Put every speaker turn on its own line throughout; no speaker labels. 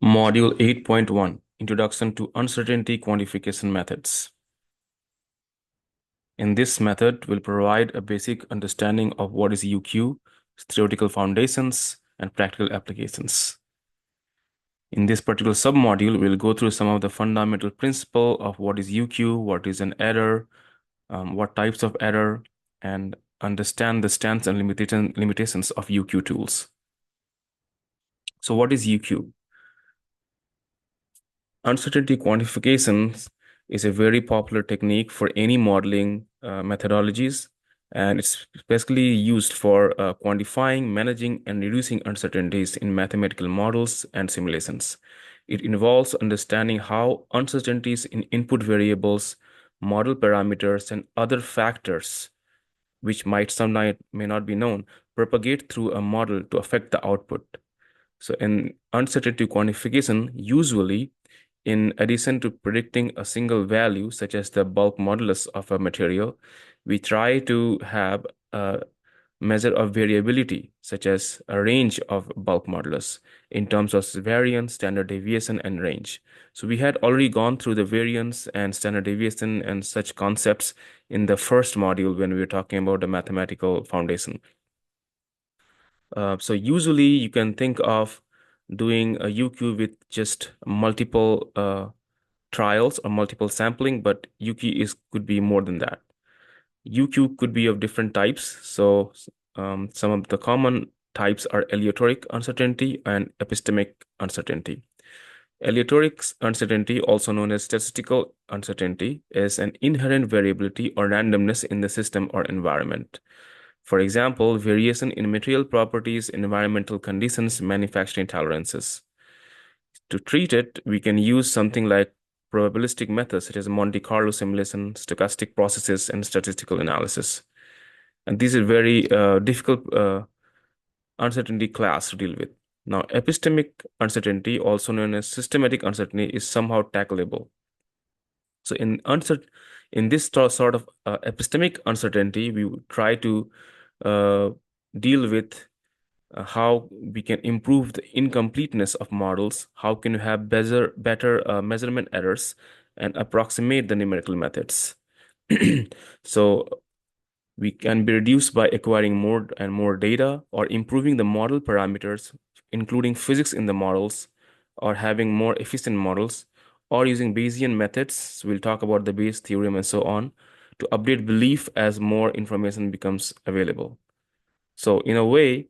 Module 8.1 Introduction to Uncertainty Quantification Methods. In this method, we'll provide a basic understanding of what is UQ, theoretical foundations, and practical applications. In this particular submodule, we'll go through some of the fundamental principles of what is UQ, what is an error, what types of error, and understand the strengths and limitations of UQ tools. So what is UQ? Uncertainty quantification is a very popular technique for any modeling methodologies, and it's basically used for quantifying, managing, and reducing uncertainties in mathematical models and simulations. It involves understanding how uncertainties in input variables, model parameters, and other factors, which might sometimes may not be known, propagate through a model to affect the output. So in uncertainty quantification, usually in addition to predicting a single value, such as the bulk modulus of a material, we try to have a measure of variability, such as a range of bulk modulus in terms of variance, standard deviation, and range. So we had already gone through the variance and standard deviation and such concepts in the first module when we were talking about the mathematical foundation. So usually you can think of doing a UQ with just multiple trials or multiple sampling, but UQ could be more than that. UQ could be of different types. So some of the common types are aleatoric uncertainty and epistemic uncertainty. Aleatoric uncertainty, also known as statistical uncertainty, is an inherent variability or randomness in the system or environment. For example, variation in material properties, environmental conditions, manufacturing tolerances. To treat it, we can use something like probabilistic methods such as Monte Carlo simulation, stochastic processes, and statistical analysis. And these are very difficult uncertainty class to deal with. Now, epistemic uncertainty, also known as systematic uncertainty, is somehow tackleable. So in this sort of epistemic uncertainty, we would try to uh, deal with how we can improve the incompleteness of models, how can you have better measurement errors and approximate the numerical methods. So we can be reduced by acquiring more and more data or improving the model parameters, including physics in the models, or having more efficient models, or using Bayesian methods. So we'll talk about the Bayes theorem and so on to update belief as more information becomes available. So in a way,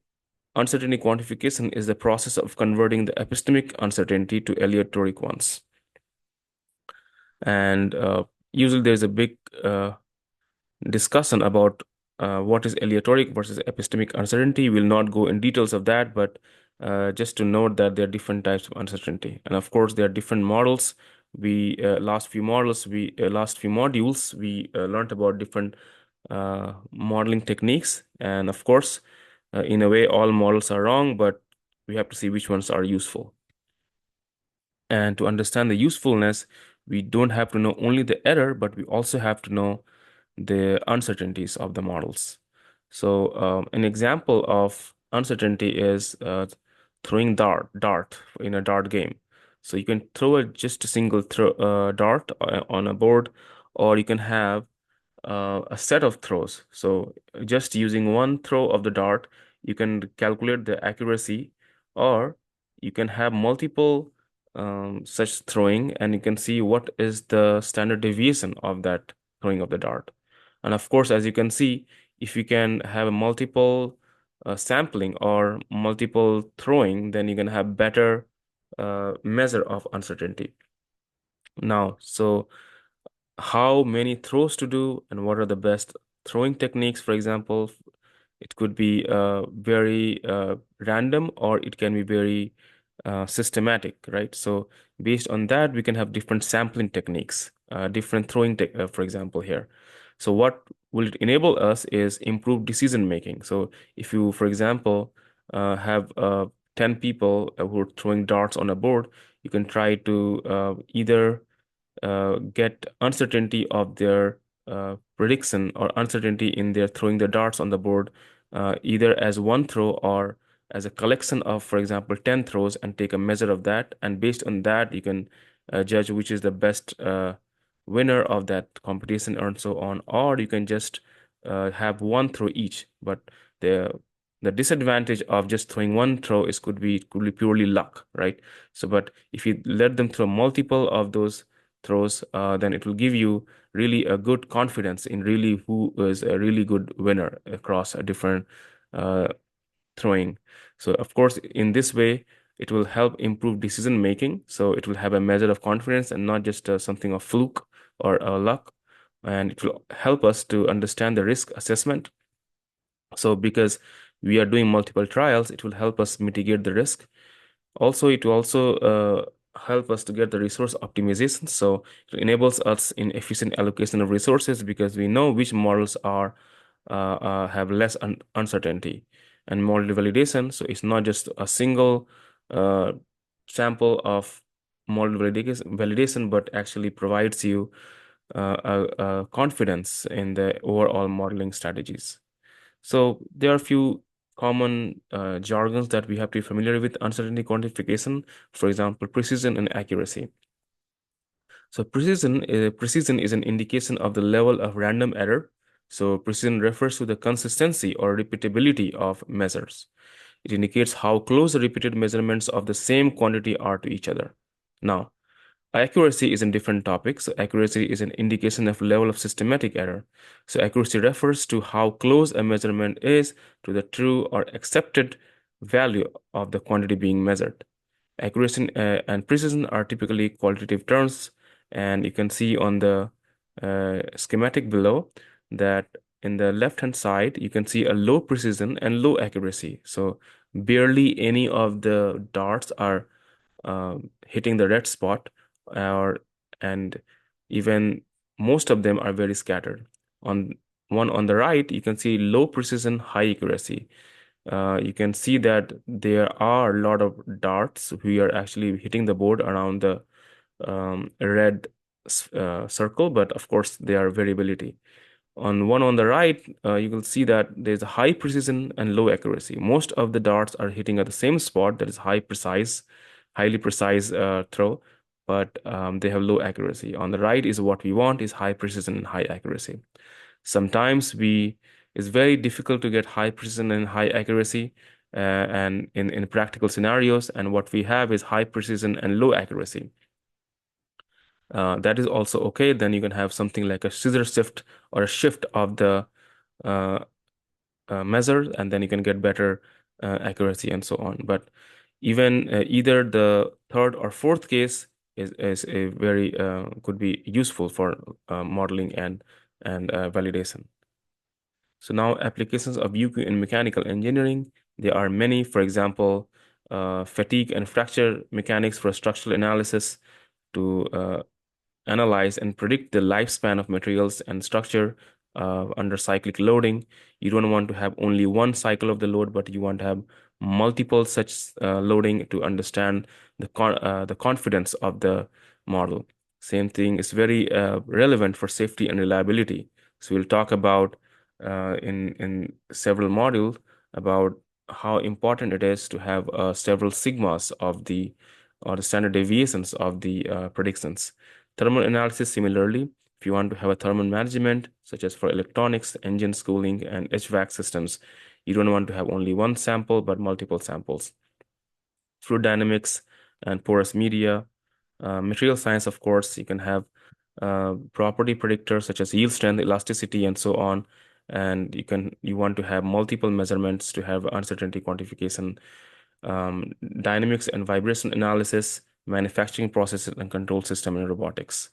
uncertainty quantification is the process of converting the epistemic uncertainty to aleatoric ones. And usually there's a big discussion about what is aleatoric versus epistemic uncertainty. We'll not go in details of that, but just to note that there are different types of uncertainty. And of course, there are different models. We last few modules, we learned about different modeling techniques. And of course, in a way, all models are wrong, but we have to see which ones are useful. And to understand the usefulness, we don't have to know only the error, but we also have to know the uncertainties of the models. So an example of uncertainty is throwing dart in a dart game. So you can throw just a single dart on a board, or you can have a set of throws. So just using one throw of the dart, you can calculate the accuracy, or you can have multiple such throwing, and you can see what is the standard deviation of that throwing of the dart. And of course, as you can see, if you can have a multiple sampling or multiple throwing, then you can have better measure of uncertainty. Now, so how many throws to do and what are the best throwing techniques, for example, it could be very random or it can be very systematic, right? So based on that, we can have different sampling techniques, different throwing, for example, here. So what will it enable us is improved decision making. So if you, for example, have 10 people who are throwing darts on a board, you can try to either get uncertainty of their prediction or uncertainty in their throwing the darts on the board, either as one throw or as a collection of, for example, 10 throws and take a measure of that. And based on that, you can judge which is the best winner of that competition and so on. Or you can just have one throw each. But the the disadvantage of just throwing one throw is could be purely luck, right? So, but if you let them throw multiple of those throws, then it will give you really a good confidence in really who is a really good winner across a different uh, throwing. So, of course, in this way, it will help improve decision making. So, it will have a measure of confidence and not just something of fluke or luck. And it will help us to understand the risk assessment. So, because we are doing multiple trials, it will help us mitigate the risk. Also, it will also help us to get the resource optimization. So it enables us in efficient allocation of resources because we know which models are have less uncertainty. And model validation, so it's not just a single uh, sample of model validation, but actually provides you a confidence in the overall modeling strategies. So there are a few common jargons that we have to be familiar with. Uncertainty quantification, for example, precision and accuracy. So precision is an indication of the level of random error. So precision refers to the consistency or repeatability of measures. It indicates how close the repeated measurements of the same quantity are to each other. Now, accuracy is a different topic. So accuracy is an indication of level of systematic error. So accuracy refers to how close a measurement is to the true or accepted value of the quantity being measured. Accuracy and precision are typically qualitative terms, and you can see on the schematic below that in the left-hand side, you can see a low precision and low accuracy. So barely any of the darts are hitting the red spot, or and even most of them are very scattered. On one on the right, you can see low precision, high accuracy. You can see that there are a lot of darts who are actually hitting the board around the red circle, but of course there are variability. On one on the right, you will see that there's a high precision and low accuracy. Most of the darts are hitting at the same spot, that is highly precise throw, but they have low accuracy. On the right is what we want is high precision and high accuracy. Sometimes it's very difficult to get high precision and high accuracy, and in practical scenarios, and what we have is high precision and low accuracy. That is also okay. Then you can have something like a scissor shift or a shift of the uh, measure, and then you can get better accuracy and so on. But even either the third or fourth case is a very could be useful for modeling and validation. So now applications of UQ in mechanical engineering, there are many. For example, fatigue and fracture mechanics for structural analysis to analyze and predict the lifespan of materials and structure under cyclic loading. You don't want to have only one cycle of the load, but you want to have multiple such loading to understand the confidence of the model. Same thing is very relevant for safety and reliability. So we'll talk about in several modules about how important it is to have several sigmas of the or the standard deviations of the predictions. Thermal analysis, similarly, if you want to have a thermal management, such as for electronics, engine cooling, and HVAC systems, you don't want to have only one sample, but multiple samples. Fluid dynamics and porous media, material science, of course, you can have property predictors such as yield strength, elasticity, and so on. And you want to have multiple measurements to have uncertainty quantification, dynamics and vibration analysis, manufacturing processes and control system and robotics.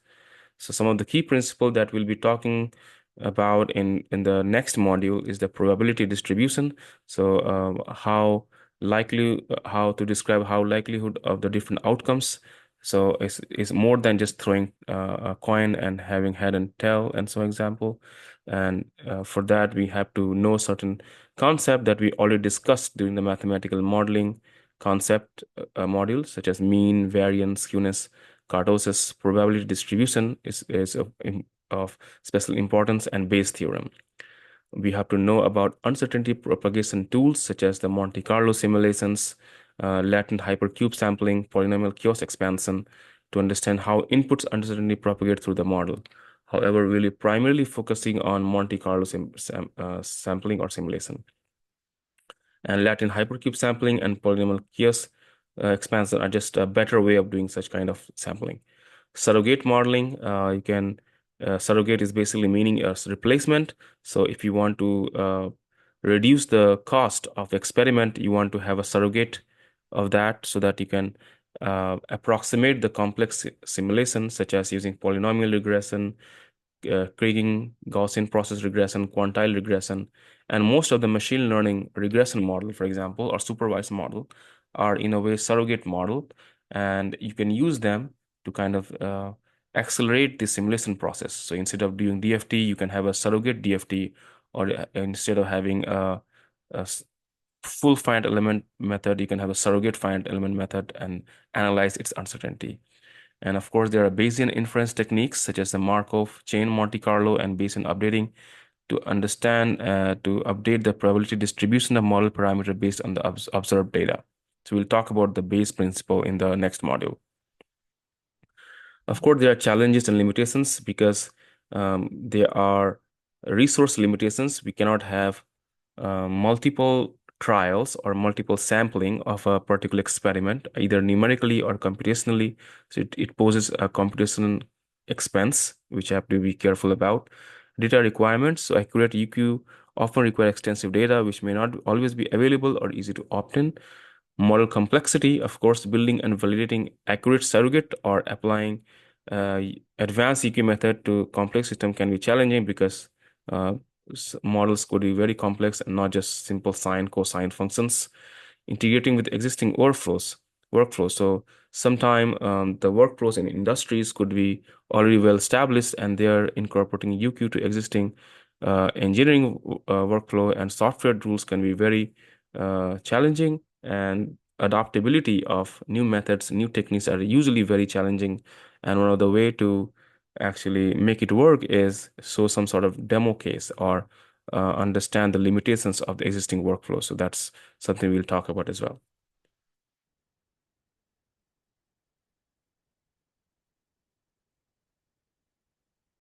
So some of the key principles that we'll be talking about in the next module is the probability distribution. So how to describe how likelihood of the different outcomes. So it's more than just throwing a coin and having head and tail and so example. And for that we have to know certain concept that we already discussed during the mathematical modeling concept module, such as mean, variance, skewness, kurtosis, probability distribution is of special importance, and Bayes theorem. We have to know about uncertainty propagation tools such as the Monte Carlo simulations, latent hypercube sampling, polynomial chaos expansion to understand how inputs uncertainty propagate through the model. However, really primarily focusing on Monte Carlo sampling or simulation. And latent hypercube sampling and polynomial chaos expansion are just a better way of doing such kind of sampling. Surrogate modeling, surrogate is basically meaning a replacement. So if you want to reduce the cost of experiment, you want to have a surrogate of that so that you can approximate the complex simulation, such as using polynomial regression, Kriging, Gaussian process regression, quantile regression, and most of the machine learning regression model, for example, or supervised model, are in a way surrogate model, and you can use them to kind of accelerate the simulation process. So instead of doing DFT, you can have a surrogate DFT, or instead of having a full finite element method, you can have a surrogate finite element method and analyze its uncertainty. And of course, there are Bayesian inference techniques such as the Markov chain Monte Carlo and Bayesian updating to update the probability distribution of model parameter based on the observed data. So we'll talk about the Bayes principle in the next module. Of course, there are challenges and limitations because there are resource limitations. We cannot have multiple trials or multiple sampling of a particular experiment, either numerically or computationally. So it poses a computational expense, which I have to be careful about. Data requirements, so accurate EQ often require extensive data, which may not always be available or easy to obtain. Model complexity, of course, building and validating accurate surrogate or applying uh, advanced EQ method to complex system can be challenging because uh, models could be very complex and not just simple sine, cosine functions. Integrating with existing workflows. So sometime the workflows in industries could be already well established and they're incorporating UQ to existing engineering workflow, and software rules can be very challenging, and adaptability of new methods, new techniques are usually very challenging. And one of the way to actually make it work is show some sort of demo case or understand the limitations of the existing workflow. So that's something we'll talk about as well.